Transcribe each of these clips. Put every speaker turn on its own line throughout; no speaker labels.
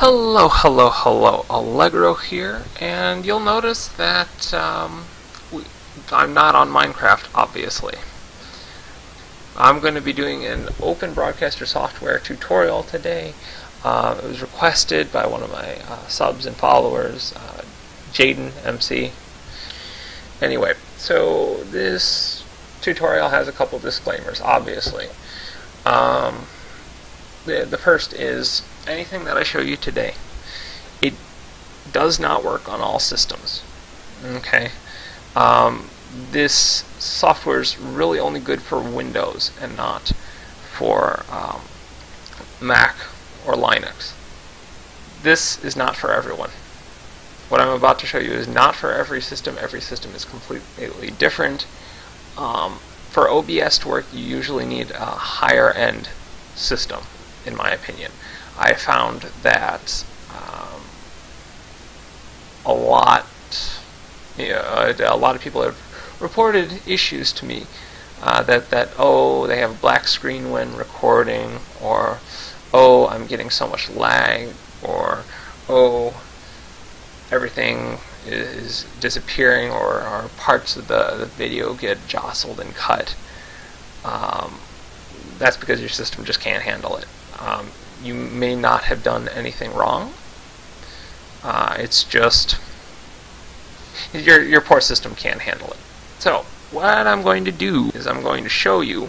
Hello, hello, hello, Allegro here, and you'll notice that I'm not on Minecraft, obviously. I'm going to be doing an Open Broadcaster software tutorial today. It was requested by one of my subs and followers, Jaden MC. Anyway, so this tutorial has a couple disclaimers, obviously. The first is, anything that I show you today, it does not work on all systems. Okay, this software is really only good for Windows and not for Mac or Linux. This is not for everyone. What I'm about to show you is not for every system. Every system is completely different. For OBS to work, you usually need a higher end system, in my opinion. I found that a lot of people have reported issues to me that oh, they have a black screen when recording, or oh, I'm getting so much lag, or oh, everything is disappearing, or parts of the video get jostled and cut. That's because your system just can't handle it. You may not have done anything wrong. It's just your poor system can't handle it. So what I'm going to do is I'm going to show you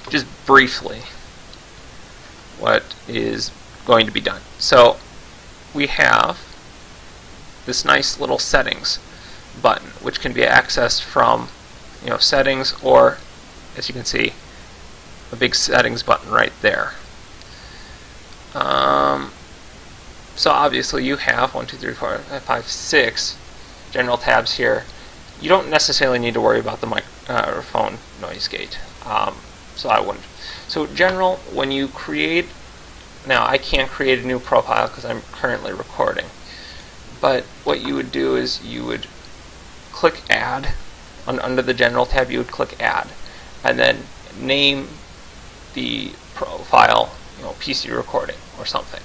just briefly what is going to be done. So we have this nice little settings button, which can be accessed from settings, or as you can see, a big settings button right there. So obviously you have 1, 2, 3, 4, 5, 6 general tabs here. You don't necessarily need to worry about the microphone noise gate, so I wouldn't. So general, when you create, now I can't create a new profile because I'm currently recording, but what you would do is you would click add. Under the general tab you would click add, and then name the profile, PC recording or something.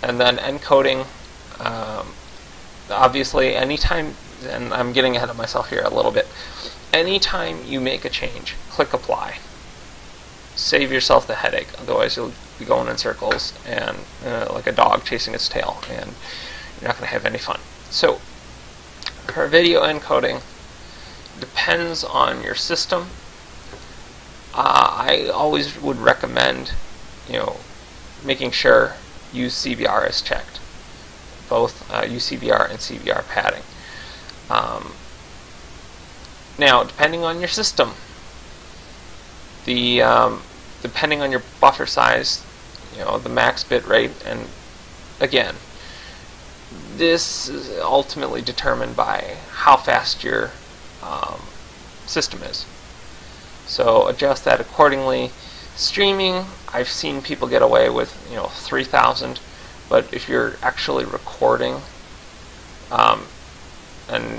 And then encoding, obviously anytime, and I'm getting ahead of myself here a little bit, anytime you make a change, click apply. Save yourself the headache, otherwise you'll be going in circles and like a dog chasing its tail, and you're not going to have any fun. So for video encoding, depends on your system. I always would recommend, making sure UCBR is checked, both UCBR and CBR padding. Now, depending on your system, depending on your buffer size, the max bit rate, and again, this is ultimately determined by how fast your system is. So adjust that accordingly. Streaming, I've seen people get away with 3,000, but if you're actually recording and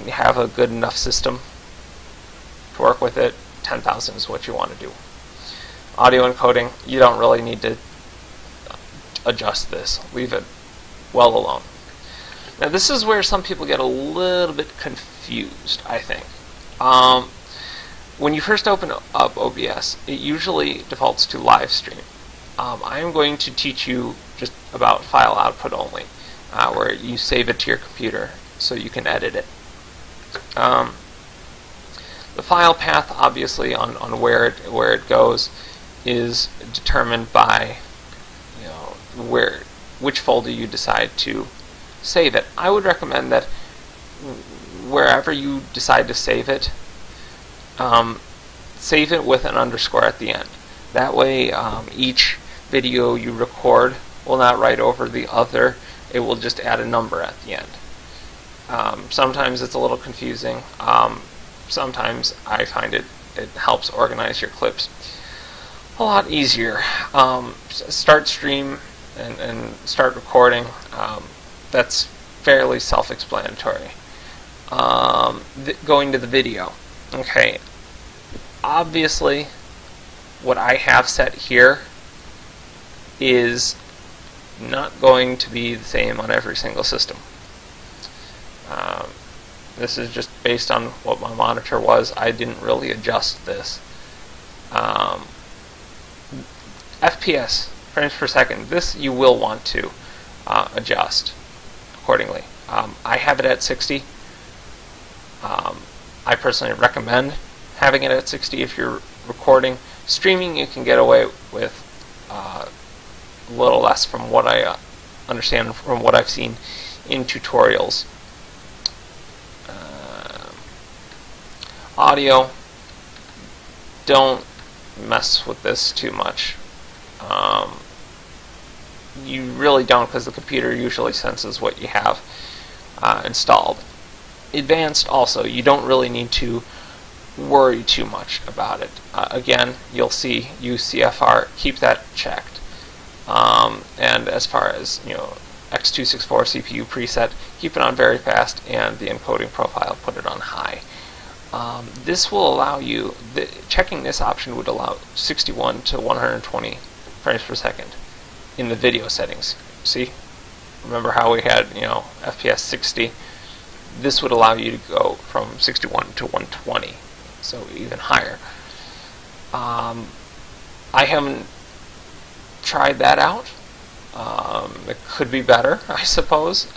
you have a good enough system to work with it, 10,000 is what you want to do. Audio encoding, you don't really need to adjust this. Leave it well alone. Now this is where some people get a little bit confused, I think. When you first open up OBS, it usually defaults to live stream. I am going to teach you just about file output only, where you save it to your computer so you can edit it. The file path, obviously, on where it goes, is determined by which folder you decide to save it. I would recommend that wherever you decide to save it, save it with an underscore at the end. That way, each video you record will not write over the other. It will just add a number at the end. Sometimes it's a little confusing. Sometimes I find it helps organize your clips a lot easier. Start stream and start recording. That's fairly self-explanatory. Going to the video. Okay, obviously what I have set here is not going to be the same on every single system. This is just based on what my monitor was. I didn't really adjust this. FPS, frames per second, this you will want to adjust accordingly. I have it at 60. I personally recommend having it at 60 if you're recording. Streaming, you can get away with a little less from what I understand from what I've seen in tutorials. Audio, don't mess with this too much. You really don't, because the computer usually senses what you have installed. Advanced also, you don't really need to worry too much about it. Again, you'll see UCFR, keep that checked. And as far as x264 CPU preset, keep it on very fast, and the encoding profile, put it on high. This will allow you, checking this option would allow 61 to 120 frames per second in the video settings. See? Remember how we had, FPS 60? This would allow you to go from 61 to 120, so even higher. I haven't tried that out. It could be better, I suppose,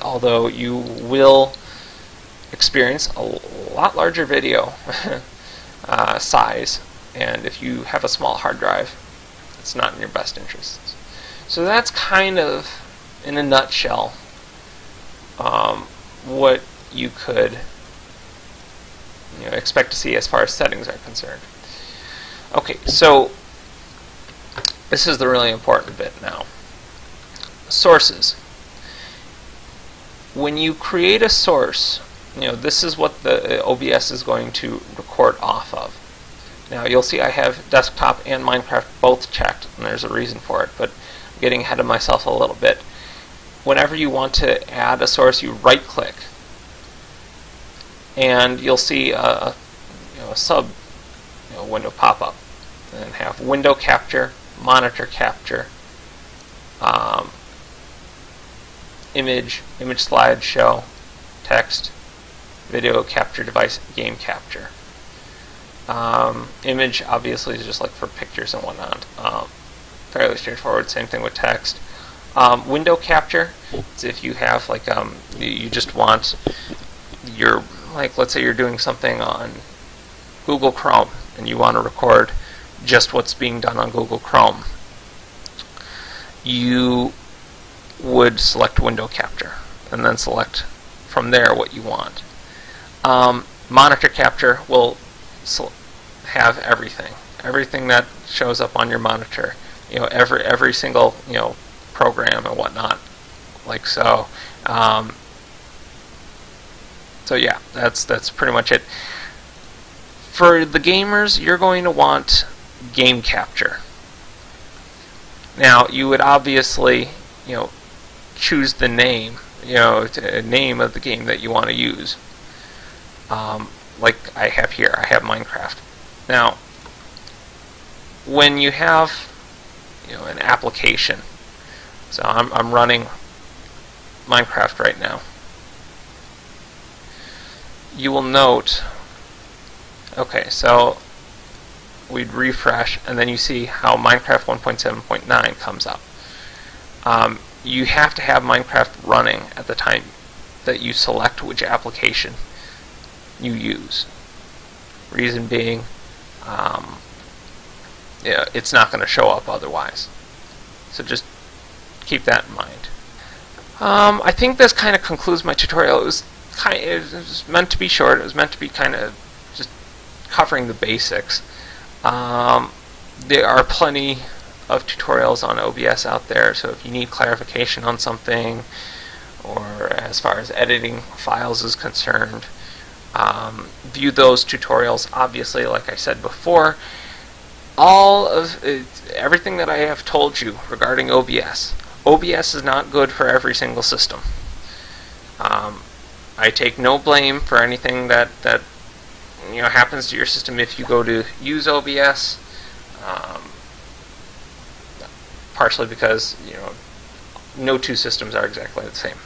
although you will experience a lot larger video size, and if you have a small hard drive, it's not in your best interests. So that's kind of, in a nutshell, what you could expect to see as far as settings are concerned. Okay, so this is the really important bit now. Sources. When you create a source, this is what the OBS is going to record off of. Now you'll see I have desktop and Minecraft both checked, and there's a reason for it, but I'm getting ahead of myself a little bit. Whenever you want to add a source, you right click, and you'll see a sub window pop up, and have window capture, monitor capture, image slideshow, text, video capture device, game capture. Image obviously is just like for pictures and whatnot. Fairly straightforward. Same thing with text. Window capture is if you have like you just want your, like, let's say you're doing something on Google Chrome and you want to record just what's being done on Google Chrome. You would select window capture and then select from there what you want. Monitor capture will have everything that shows up on your monitor, every single program and whatnot, like so. So yeah, that's pretty much it. For the gamers, you're going to want game capture. Now you would obviously choose the name, name of the game that you want to use. Like I have here, I have Minecraft. Now, when you have an application, so I'm running Minecraft right now, you will note, okay, so we'd refresh, and then you see how Minecraft 1.7.9 comes up. You have to have Minecraft running at the time that you select which application you use. Reason being, it's not going to show up otherwise. So just keep that in mind. I think this kind of concludes my tutorial. It was meant to be short. It was meant to be kind of just covering the basics. There are plenty of tutorials on OBS out there, so if you need clarification on something, or as far as editing files is concerned, view those tutorials. Obviously, like I said before, all of everything that I have told you regarding OBS is not good for every single system. I take no blame for anything that happens to your system if you go to use OBS. partially because no two systems are exactly the same.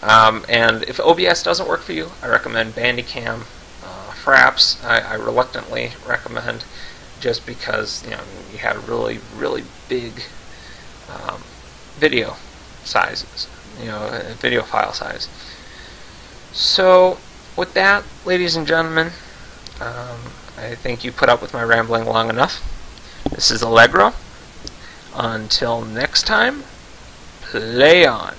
And if OBS doesn't work for you, I recommend Bandicam. Fraps, I reluctantly recommend, just because you have really big video sizes, video file size. So with that, ladies and gentlemen, I think you put up with my rambling long enough. This is Allegro. Until next time, play on.